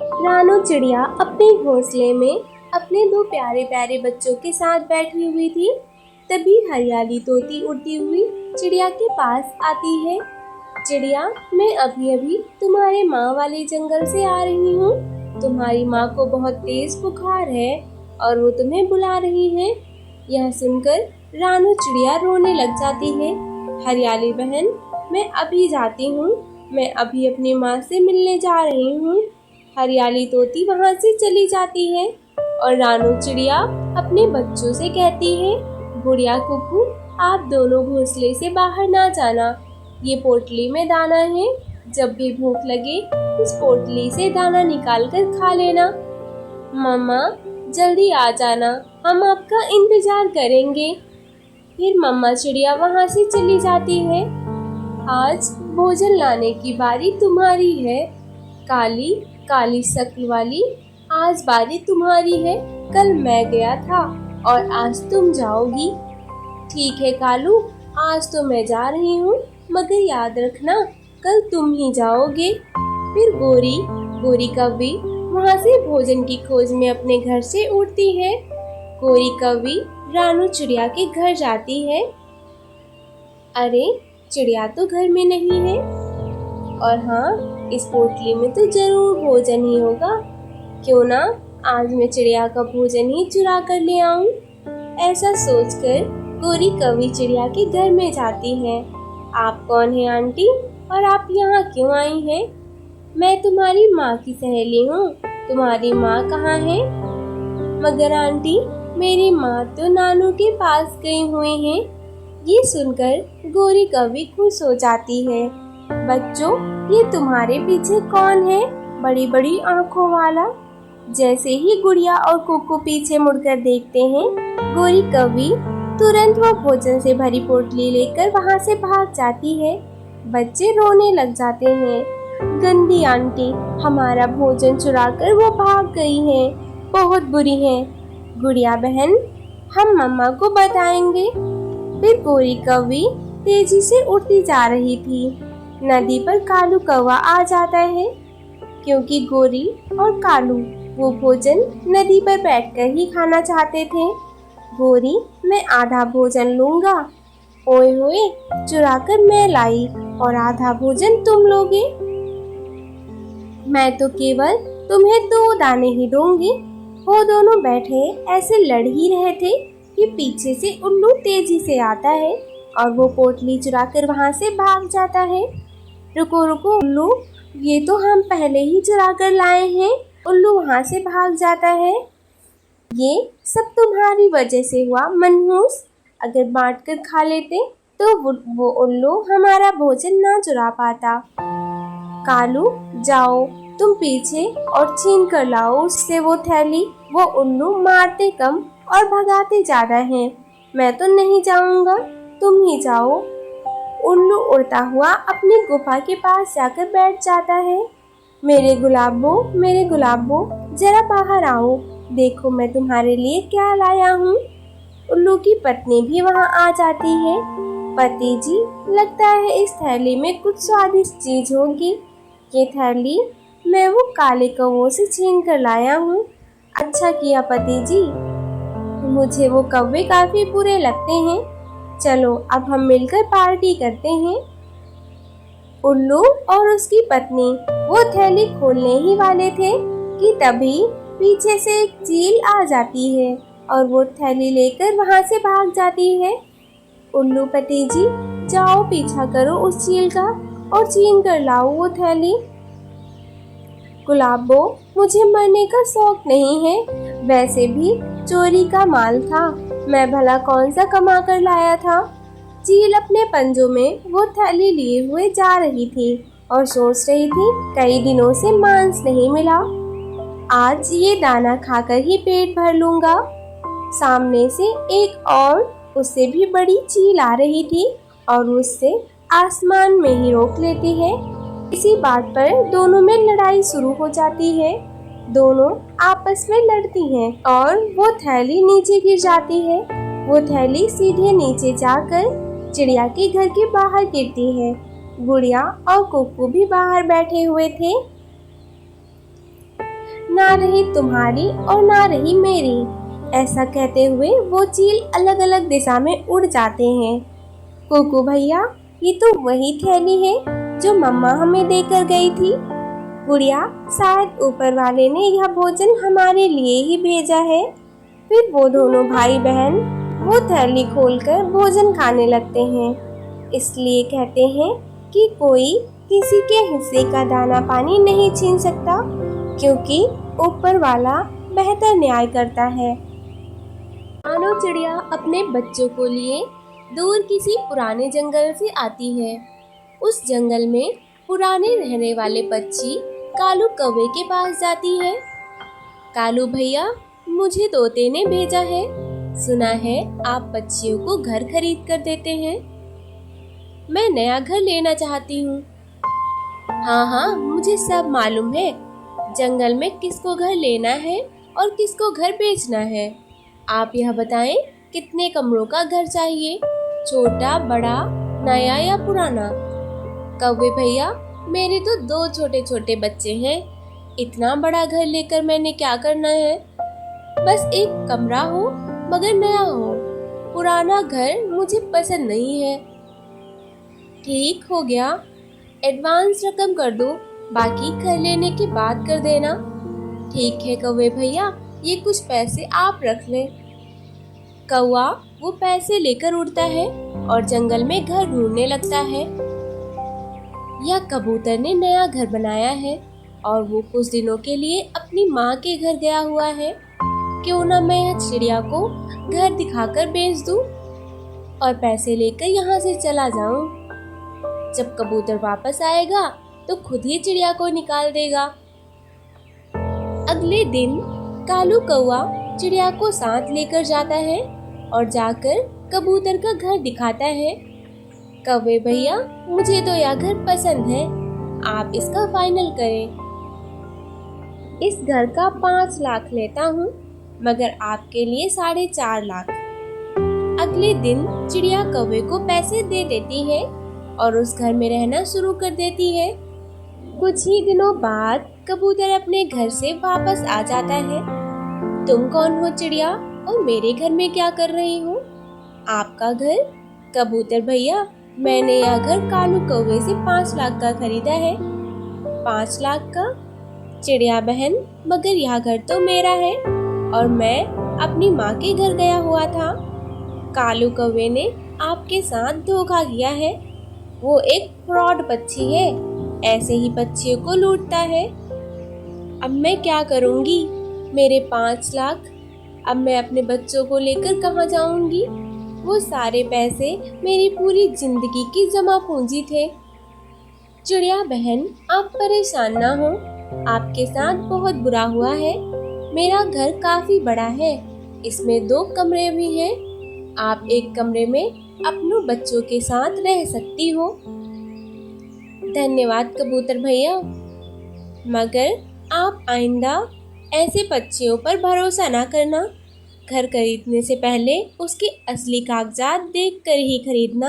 रानू चिड़िया अपने घोंसले में अपने दो प्यारे प्यारे बच्चों के साथ बैठी हुई थी। तभी हरियाली तोती उड़ती हुई चिड़िया के पास आती है। चिड़िया, मैं अभी अभी तुम्हारे माँ वाले जंगल से आ रही हूँ। तुम्हारी माँ को बहुत तेज बुखार है और वो तुम्हें बुला रही है। यह सुनकर रानू चिड़िया रोने लग जाती है। हरियाली बहन, मैं अभी जाती हूँ। मैं अभी अपनी माँ से मिलने जा रही हूँ। हरियाली तोती वहाँ से चली जाती है और रानू चिड़िया अपने बच्चों से कहती है, गुड़िया कुकू, आप दोनों घोंसले से बाहर ना जाना। ये पोटली में दाना है। जब भी भूख लगे इस पोटली से दाना निकाल कर खा लेना। मम्मा, जल्दी आ जाना, हम आपका इंतजार करेंगे। फिर मम्मा चिड़िया वहाँ से चली जाती है। आज भोजन लाने की बारी तुम्हारी है। काली काली शक्ल वाली, आज बारी तुम्हारी है। कल मैं गया था और आज तुम जाओगी। ठीक है कालू, आज तो मैं जा रही हूँ, मगर याद रखना कल तुम ही जाओगे। फिर गोरी कौवी वहाँ से भोजन की खोज में अपने घर से उड़ती है। गोरी कौवी रानू चिड़िया के घर जाती है। अरे, चिड़िया तो घर में नहीं है। और हाँ, इस पोटली में तो जरूर भोजन ही होगा। क्यों ना आज मैं चिड़िया का भोजन ही चुरा कर ले आऊं। ऐसा सोचकर गोरी कौवी चिड़िया के घर में जाती है। आप कौन है आंटी, और आप यहाँ क्यों आई हैं? मैं तुम्हारी माँ की सहेली हूँ। तुम्हारी माँ कहाँ है? मगर आंटी, मेरी माँ तो नानू के पास गई हुई हैं। ये सुनकर गोरी कौवी खुश हो जाती है। बच्चों, ये तुम्हारे पीछे कौन है, बड़ी बड़ी आंखों वाला? जैसे ही गुड़िया और कुकू पीछे मुड़कर देखते हैं, गोरी कौवी तुरंत वो भोजन से भरी पोटली लेकर वहाँ से भाग जाती है। बच्चे रोने लग जाते हैं। गंदी आंटी, हमारा भोजन चुराकर वो भाग गई है, बहुत बुरी है। गुड़िया बहन, हम मम्मा को बताएंगे। फिर गोरी कौवी तेजी से उड़ती जा रही थी। नदी पर कालू कौवा आ जाता है, क्योंकि गोरी और कालू वो भोजन नदी पर बैठकर ही खाना चाहते थे। गोरी, मैं आधा भोजन लूंगा। ओए होए, चुराकर मैं लाई और आधा भोजन तुम लोगे। मैं तो केवल तुम्हें 2 दाने ही दूंगी। वो दोनों बैठे ऐसे लड़ ही रहे थे कि पीछे से उल्लू तेजी से आता है और वो पोटली चुराकर वहाँ से भाग जाता है। रुको रुको उल्लू, ये तो हम पहले ही चुरा कर लाए हैं। उल्लू वहाँ से भाग जाता है। ये सब तुम्हारी वजह से हुआ मनहूस। अगर बांट कर खा लेते तो वो उल्लू हमारा भोजन ना चुरा पाता। कालू, जाओ तुम पीछे और छीन कर लाओ उससे वो थैली। वो उल्लू मारते कम और भगाते ज्यादा हैं। मैं तो नहीं जाऊंगा, तुम ही जाओ। उल्लू उड़ता हुआ अपनी गुफा के पास जाकर बैठ जाता है। मेरे गुलाबो, जरा बाहर आओ, देखो मैं तुम्हारे लिए क्या लाया हूँ। उल्लू की पत्नी भी वहाँ आ जाती है। पति जी, लगता है इस थैली में कुछ स्वादिष्ट चीज होगी। ये थैली मैं वो काले कौवों से छीन कर लाया हूँ। अच्छा किया पति जी, मुझे वो कौवे काफी बुरे लगते हैं। चलो अब हम मिलकर पार्टी करते हैं। उल्लू और उसकी पत्नी वो थैली खोलने ही वाले थे कि तभी पीछे से एक चील आ जाती है और वो थैली लेकर वहाँ से भाग जाती है। उल्लू पति जी, जाओ पीछा करो उस चील का और छीन कर लाओ वो थैली। गुलाबो, मुझे मरने का शौक नहीं है। वैसे भी चोरी का माल था, मैं भला कौन सा कमा कर लाया था। चील अपने पंजों में वो थैली लिए हुए जा रही थी और सोच रही थी, कई दिनों से मांस नहीं मिला, आज ये दाना खाकर ही पेट भर लूंगा। सामने से एक और उससे भी बड़ी चील आ रही थी और उससे आसमान में ही रोक लेती है। इसी बात पर दोनों में लड़ाई शुरू हो जाती है। दोनों आपस में लड़ती हैं और वो थैली नीचे गिर जाती है। वो थैली सीधे नीचे जाकर चिड़िया के घर के बाहर गिरती है। गुड़िया और कुकू भी बाहर बैठे हुए थे। ना रही तुम्हारी और ना रही मेरी। ऐसा कहते हुए वो चील अलग अलग दिशा में उड़ जाते हैं। कुकू भैया, ये तो वही थैली है जो मम्मा हमें देकर गई थी। गुड़िया, शायद ऊपर वाले ने यह भोजन हमारे लिए ही भेजा है। फिर वो दोनों भाई बहन वो थैली खोलकर भोजन खाने लगते हैं। इसलिए कहते हैं कि कोई किसी के हिस्से का दाना पानी नहीं छीन सकता, क्योंकि ऊपर वाला बेहतर न्याय करता है। मानो चिड़िया अपने बच्चों को लिए दूर किसी पुराने जंगल से आती है। उस जंगल में पुराने रहने वाले पक्षी कालू कौवे के पास जाती है। कालू भैया, मुझे तोते ने भेजा है। सुना है आप पक्षियों को घर खरीद कर देते हैं। मैं नया घर लेना चाहती हूँ। हाँ, मुझे सब मालूम है। जंगल में किसको घर लेना है और किसको घर बेचना है। आप यह बताएं, कितने कमरों का घर चाहिए, छोटा, बड़ा, नया या पुराना। कौवे भैया, मेरे तो 2 छोटे छोटे बच्चे हैं। इतना बड़ा घर लेकर मैंने क्या करना है। बस एक कमरा हो मगर नया हो। पुराना घर मुझे पसंद नहीं है। ठीक हो गया, एडवांस रकम कर दो, बाकी घर लेने के बाद कर देना। ठीक है कौवे भैया, ये कुछ पैसे आप रख लें। कौवा वो पैसे लेकर उड़ता है और जंगल में घर ढूंढने लगता है। यह कबूतर ने नया घर बनाया है और वो कुछ दिनों के लिए अपनी माँ के घर गया हुआ है। क्यों ना मैं यह चिड़िया को घर दिखाकर बेच दूं और पैसे लेकर यहाँ से चला जाऊं। जब कबूतर वापस आएगा तो खुद ही चिड़िया को निकाल देगा। अगले दिन कालू कौवा चिड़िया को साथ लेकर जाता है और जाकर कबूतर का घर दिखाता है। कौवे भैया, मुझे तो यह घर पसंद है, आप इसका फाइनल करें। इस घर का 5 लाख लेता हूँ, मगर आपके लिए 4.5 लाख। अगले दिन चिड़िया कौवे को पैसे दे देती है और उस घर में रहना शुरू कर देती है। कुछ ही दिनों बाद कबूतर अपने घर से वापस आ जाता है। तुम कौन हो चिड़िया, और मेरे घर में क्या कर रही हो? आपका घर? कबूतर भैया, मैंने यह घर कालू कौवे से 5 लाख का खरीदा है। 5 लाख का? चिड़िया बहन, मगर यह घर तो मेरा है और मैं अपनी माँ के घर गया हुआ था। कालू कौवे ने आपके साथ धोखा किया है। वो एक फ्रॉड पक्षी है, ऐसे ही पक्षियों को लूटता है। अब मैं क्या करूँगी? मेरे 5 लाख, अब मैं अपने बच्चों को लेकर कहाँ जाऊँगी? वो सारे पैसे मेरी पूरी जिंदगी की जमा पूंजी थे। चिड़िया बहन, आप परेशान ना हो, आपके साथ बहुत बुरा हुआ है। मेरा घर काफी बड़ा है, इसमें 2 कमरे भी हैं। आप एक कमरे में अपनों बच्चों के साथ रह सकती हो। धन्यवाद कबूतर भैया, मगर आप आइंदा ऐसे पक्षियों पर भरोसा ना करना। घर खरीदने से पहले उसके असली कागजात देखकर ही खरीदना।